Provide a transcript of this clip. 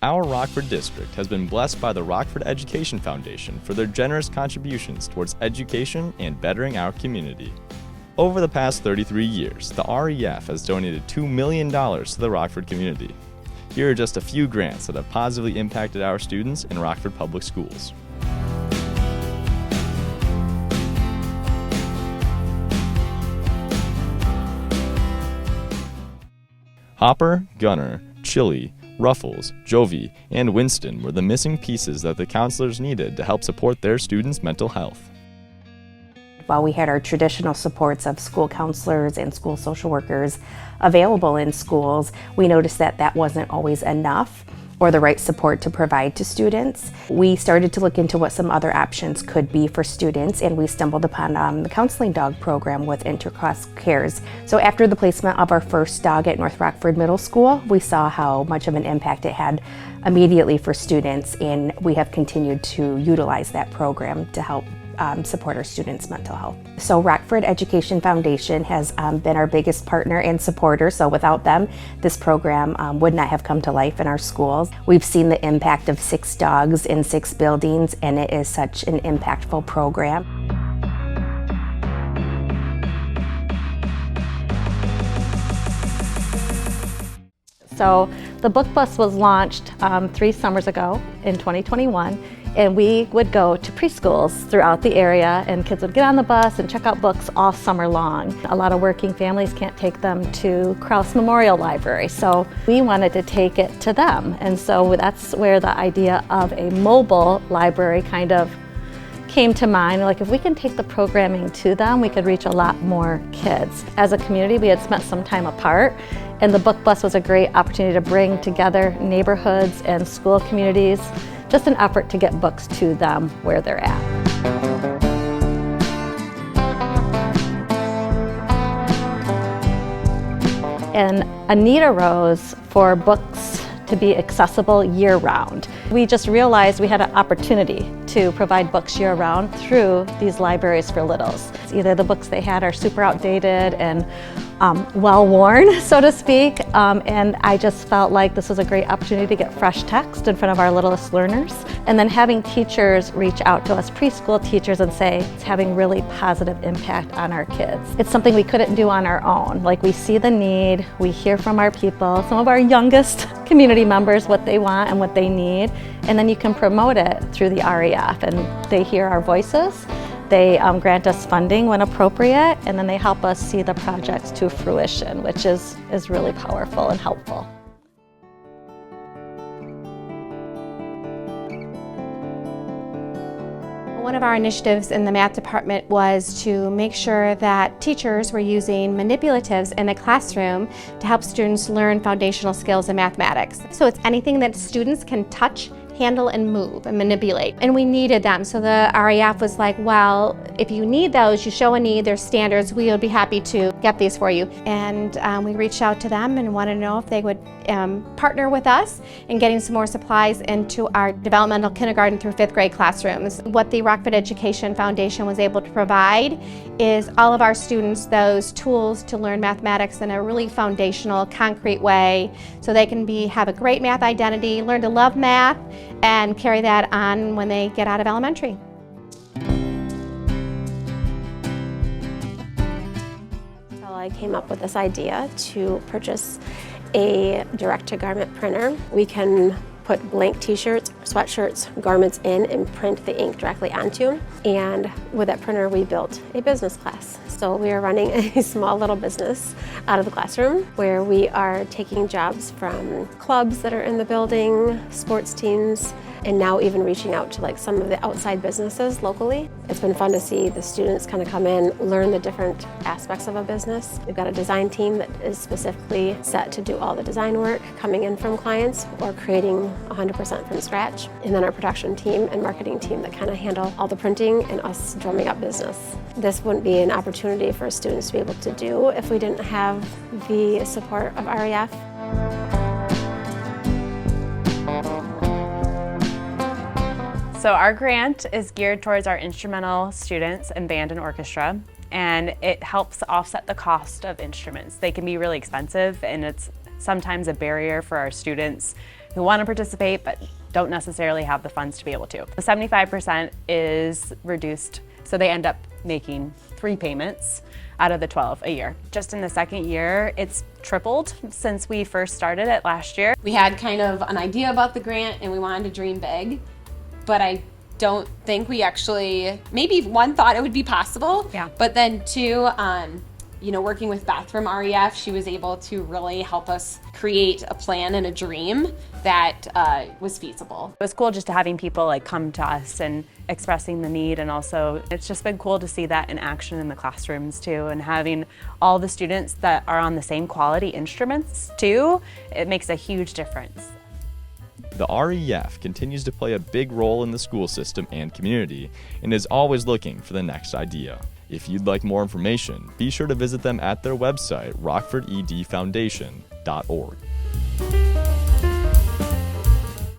Our Rockford district has been blessed by the Rockford Education Foundation for their generous contributions towards education and bettering our community. Over the past 33 years, the REF has donated $2 million to the Rockford community. Here are just a few grants that have positively impacted our students in Rockford Public Schools. Hopper, Gunner, Chili, Ruffles, Jovi, and Winston were the missing pieces that the counselors needed to help support their students' mental health. While we had our traditional supports of school counselors and school social workers available in schools, we noticed that that wasn't always enough or the right support to provide to students. We started to look into what some other options could be for students, and we stumbled upon the counseling dog program with Intercross Cares. So after the placement of our first dog at North Rockford Middle School, we saw how much of an impact it had immediately for students, and we have continued to utilize that program to help support our students' mental health. So Rockford Education Foundation has been our biggest partner and supporter, so without them, this program would not have come to life in our schools. We've seen the impact of 6 dogs in 6 buildings, and it is such an impactful program. So the book bus was launched 3 summers ago in 2021, and we would go to preschools throughout the area, and kids would get on the bus and check out books all summer long. A lot of working families can't take them to Krause Memorial Library, so we wanted to take it to them. And so that's where the idea of a mobile library kind of came to mind. Like, if we can take the programming to them, we could reach a lot more kids. As a community, we had spent some time apart, and the book bus was a great opportunity to bring together neighborhoods and school communities, just an effort to get books to them where they're at. And a need arose for books to be accessible year-round. We just realized we had an opportunity to provide books year-round through these libraries for littles. Either the books they had are super outdated and well-worn, so to speak, and I just felt like this was a great opportunity to get fresh text in front of our littlest learners. And then having teachers reach out to us, preschool teachers, and say it's having really positive impact on our kids. It's something we couldn't do on our own. Like, we see the need, we hear from our people, some of our youngest community members, what they want and what they need, and then you can promote it through the REF, and they hear our voices. They grant us funding when appropriate, and then they help us see the projects to fruition, which is really powerful and helpful. One of our initiatives in the math department was to make sure that teachers were using manipulatives in the classroom to help students learn foundational skills in mathematics. So it's anything that students can touch, handle, and move and manipulate. And we needed them, so the REF was like, well, if you need those, you show a need, there's standards, we would be happy to get these for you. And we reached out to them and wanted to know if they would partner with us in getting some more supplies into our developmental kindergarten through 5th grade classrooms. What the Rockford Education Foundation was able to provide is all of our students those tools to learn mathematics in a really foundational, concrete way, so they can have a great math identity, learn to love math, and carry that on when they get out of elementary. So I came up with this idea to purchase a direct-to-garment printer. We can put blank t-shirts, sweatshirts, garments in and print the ink directly onto. And with that printer, we built a business class. So we are running a small little business out of the classroom where we are taking jobs from clubs that are in the building, sports teams, and now even reaching out to like some of the outside businesses locally. It's been fun to see the students kind of come in, learn the different aspects of a business. We've got a design team that is specifically set to do all the design work coming in from clients or creating 100% from scratch. And then our production team and marketing team that kind of handle all the printing and us drumming up business. This wouldn't be an opportunity for students to be able to do if we didn't have the support of REF. So our grant is geared towards our instrumental students in band and orchestra, and it helps offset the cost of instruments. They can be really expensive, and it's sometimes a barrier for our students who want to participate but don't necessarily have the funds to be able to. The 75% is reduced, so they end up making 3 payments out of the 12 a year. Just in the second year, it's tripled since we first started it last year. We had kind of an idea about the grant and we wanted to dream big, but I don't think we actually, maybe one, thought it would be possible, Yeah. but then two, working with Beth from REF, she was able to really help us create a plan and a dream that was feasible. It was cool just having people like come to us and expressing the need, and also it's just been cool to see that in action in the classrooms too, and having all the students that are on the same quality instruments too. It makes a huge difference. The REF continues to play a big role in the school system and community, and is always looking for the next idea. If you'd like more information, be sure to visit them at their website, rockfordedfoundation.org.